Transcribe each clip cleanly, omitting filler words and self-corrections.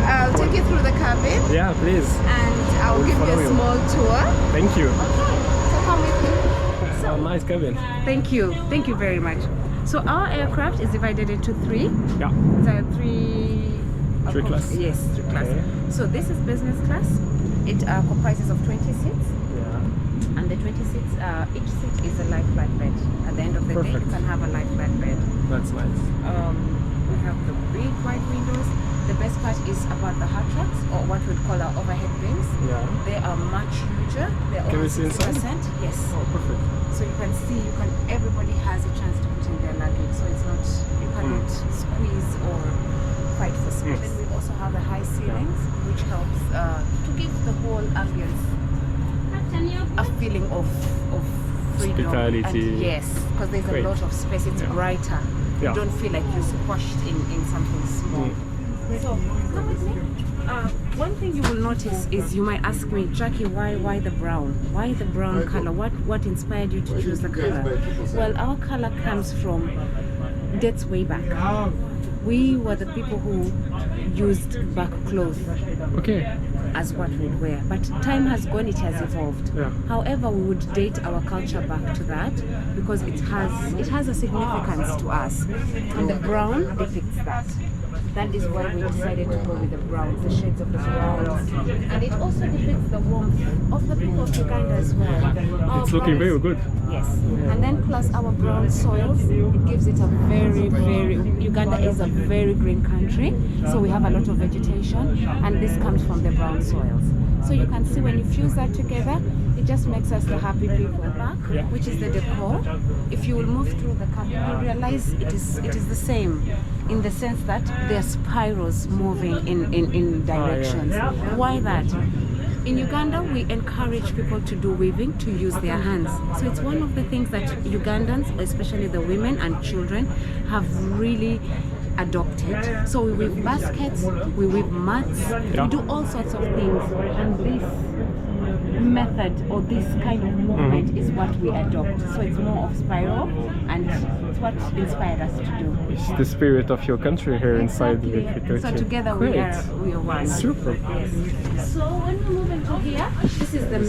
I'll take you through the cabin. Yeah, please. And I'll give you a small tour. Thank you. So come with me. Nice cabin. Thank you very much. So our aircraft is divided into three. Yeah. There are three class. Yes, three class. Okay. So this is business class. It comprises of 20 seats. Yeah. And the 20 seats, each seat is a life flat bed. At the end of the day, you can have a life flat bed. That's nice. We have the big wide windows. The best part is about the hard tracks, or what we'd call our overhead bins. Yeah. They are much huger. They're Can we over see inside? 60%. Yes. Oh, perfect. So you can see, everybody has a chance to put in their luggage. So it's not, you cannot squeeze or fight for space. Then we also have the high ceilings, which helps to give the whole ambience a feeling of freedom. Hospitality. And yes, because there's a lot of space. It's brighter. Yeah. You don't feel like you're squashed in something small. So come with me. One thing you will notice is you might ask me, Jackie, why the brown? Why the brown color? What inspired you to choose the color? Well, our color comes from dates way back. We were the people who used back clothes as what we'd wear. But time has gone, it has evolved. Yeah. However, we would date our culture back to that because it has a significance to us. And the brown depicts that. That is why we decided to go with the browns, the shades of the browns. And it also depicts the warmth of the people of Uganda as well. It's looking very good. Yes. And then plus our brown soils, it gives it a very, Uganda is a very green country. So we have a lot of vegetation, and this comes from the brown soils. So you can see when you fuse that together, it just makes us the happy people back, which is the decor. If you will move through the cabin, you'll realize it is the same in the sense that there are spirals moving in directions. Why that? In Uganda, we encourage people to do weaving, to use their hands. So it's one of the things that Ugandans, especially the women and children, have really adopted. So we weave baskets, we weave mats, we do all sorts of things. And this method or this kind of movement is what we adopt. So it's more of spiral, and it's what inspired us to do. It's the spirit of your country here inside the 330. So together we are one. Super. Yes. So when we move into here, this is the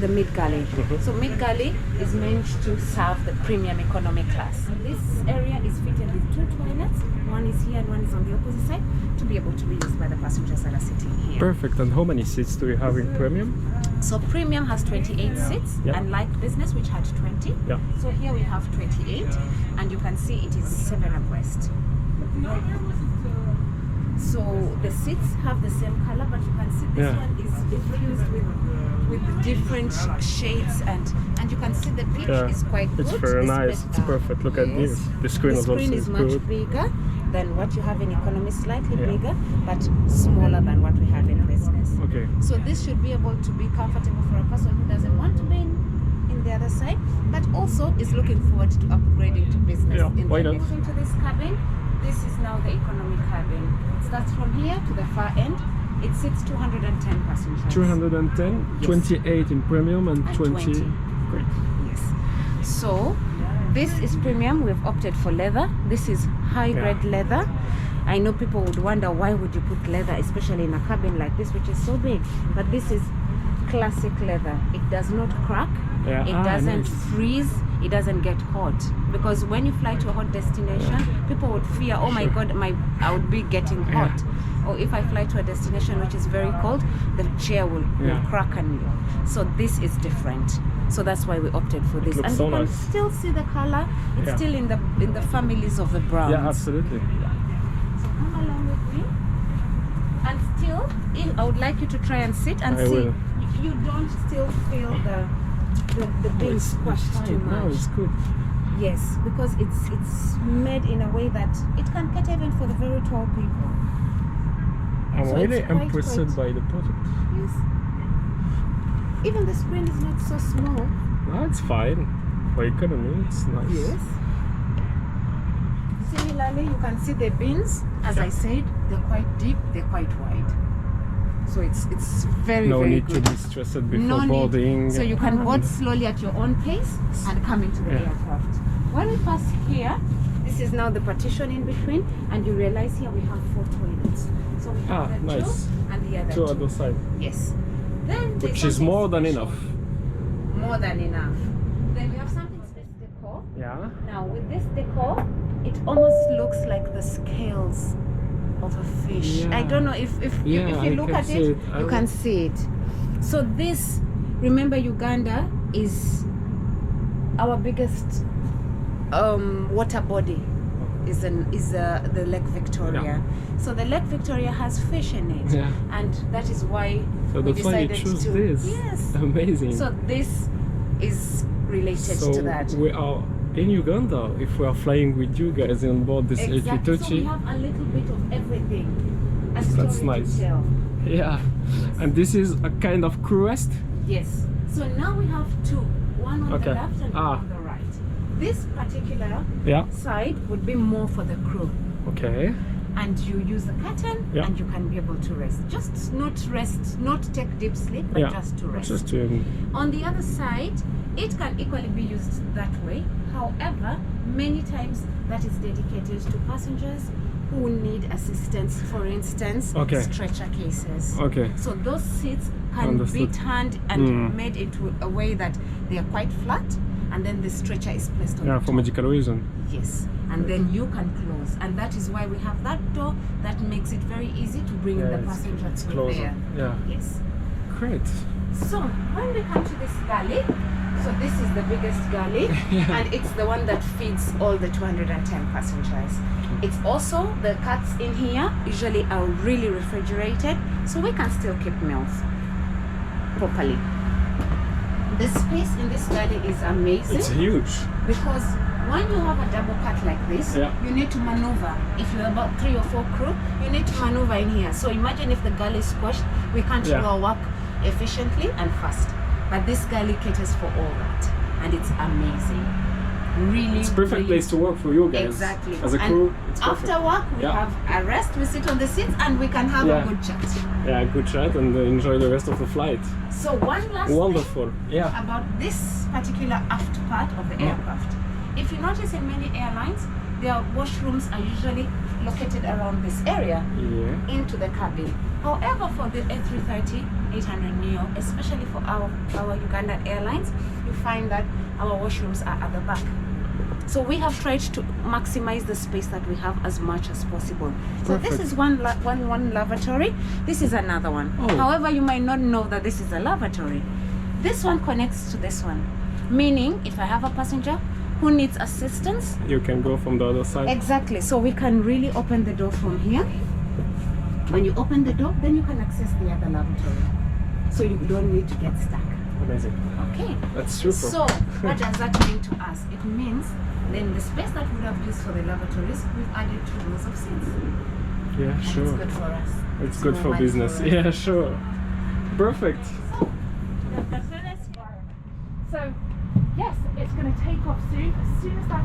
mid galley. So mid galley is meant to serve the premium economy class. This area is fitted with 2 toilets. One is here and one is on the opposite side, to be able to be used by the passengers that are sitting here. Perfect. And how many seats do you have in premium? So premium has 28 seats, and light business, which had 20. So here we have 28, and you can see it is 7 abreast. So the seats have the same color, but you can see this one is infused with different shades, and you can see the pitch is quite good. It's very nice. It's perfect. Look at this. The screen is much bigger than what you have in economy, slightly bigger, but smaller than what we have in business. Okay. So this should be able to be comfortable for a person who doesn't want to be in the other side, but also is looking forward to upgrading to business. Why not? Moving to this cabin, this is now the economy cabin. It starts from here to the far end. It sits 210 passengers. 210, 28 in premium and 20. Great. Yes. So this is premium. We've opted for leather. This is high-grade leather. I know people would wonder, why would you put leather, especially in a cabin like this, which is so big? But this is classic leather. It does not crack. It doesn't freeze. It doesn't get hot. Because when you fly to a hot destination, people would fear, oh my God, I would be getting hot. Or if I fly to a destination which is very cold, the chair will crack on me. So this is different. So that's why we opted for this. And so you can still see the color. It's still in the families of the browns. Yeah, absolutely. So come along with me. And still, I would like you to try and sit and see. You don't still feel the being squashed too much. No, it's good. Yes, because it's made in a way that it can cater even for the very tall people. I'm So really it's quite impressed by the product. Yes. Even the screen is not so small. No, it's fine. For economy, it's nice. Yes. Similarly, you can see the bins. As I said, they're quite deep, they're quite wide. So it's very, no very need good. to be stressed before boarding. So you can board slowly at your own pace and come into the aircraft. When we pass here, This is now the partition in between, and you realize here we have 4 toilets. So we have the nice. 2 and the other 2 2. other side. Yes. Then there's Which is something more than special. enough. More than enough. Then we have something special decor. Yeah. Now with this decor, it almost looks like the scales of a fish. Yeah. I don't know if you look at it, you can see it. So this, remember, Uganda is our biggest water body. Is the Lake Victoria. Yeah. So the Lake Victoria has fish in it, Yeah. and that is why So we that's why you decided choose to. this. Yes. Amazing. So this is related So to that. we are in Uganda if we are flying with you guys on board this Exactly. So we A330. have a little bit of everything. A story That's nice. to tell. Yeah. And this is a kind of crew rest. Yes. So now we have 2. One on Okay. the left and one on the right. This particular Yeah. side would be more for the crew. Okay. And you use the curtain, Yeah. and you can be able to rest. Just not rest, not take deep sleep, but Yeah. just to rest. Just to On the other side, it can equally be used that way. However, many times that is dedicated to passengers who need assistance, for instance, Okay. stretcher cases. Okay. So those seats can Understood. be turned and made into a way that they are quite flat, and then the stretcher is placed on Yeah, the for top. medical reason. Yes, and then you can close, and that is why we have that door that makes it very easy to bring Yeah, the it's passenger to closer. there. Yeah. Yes. Great. So when we come to this galley, so this is the biggest galley, Yeah. and it's the one that feeds all the 210 passengers. It's also, the cuts in here usually are really refrigerated, so we can still keep meals properly. The space in this galley is amazing. It's huge. Because when you have a double cut like this, Yeah. you need to maneuver. If you're about 3 or 4 crew, you need to maneuver in here. So imagine if the galley is squashed, we can't do Yeah. our work efficiently and fast. But this galley caters for all that, and it's amazing. Really, It's a perfect really place to work for you guys. Exactly. As a And crew, it's perfect. after work, we Yeah. have a rest. We sit on the seats and we can have Yeah. a good chat. Yeah, good chat and enjoy the rest of the flight. So one last thing Wonderful. Yeah. about this particular aft part of the aircraft. If you notice in many airlines, their washrooms are usually located around this area Yeah. into the cabin. However, for the A330-800-Neo, especially for our Uganda Airlines, you find that our washrooms are at the back. So we have tried to maximize the space that we have as much as possible. So this Perfect. is one lavatory. This is another one. Oh. However, you might not know that this is a lavatory. This one connects to this one, meaning if I have a passenger who needs assistance, You can go from the other side. exactly. So we can really open the door from here. When you open the door, then you can access the other lavatory. So you don't need to get stuck. Amazing. Okay. That's super. So what does that mean to us? It means then the space that we would have used for the lavatories, we've added 2 rows of seats. Yeah, And sure. it's good for us. It's good more for money business. us. Yeah, sure. Perfect. So yes, it's going to take off soon. As soon as that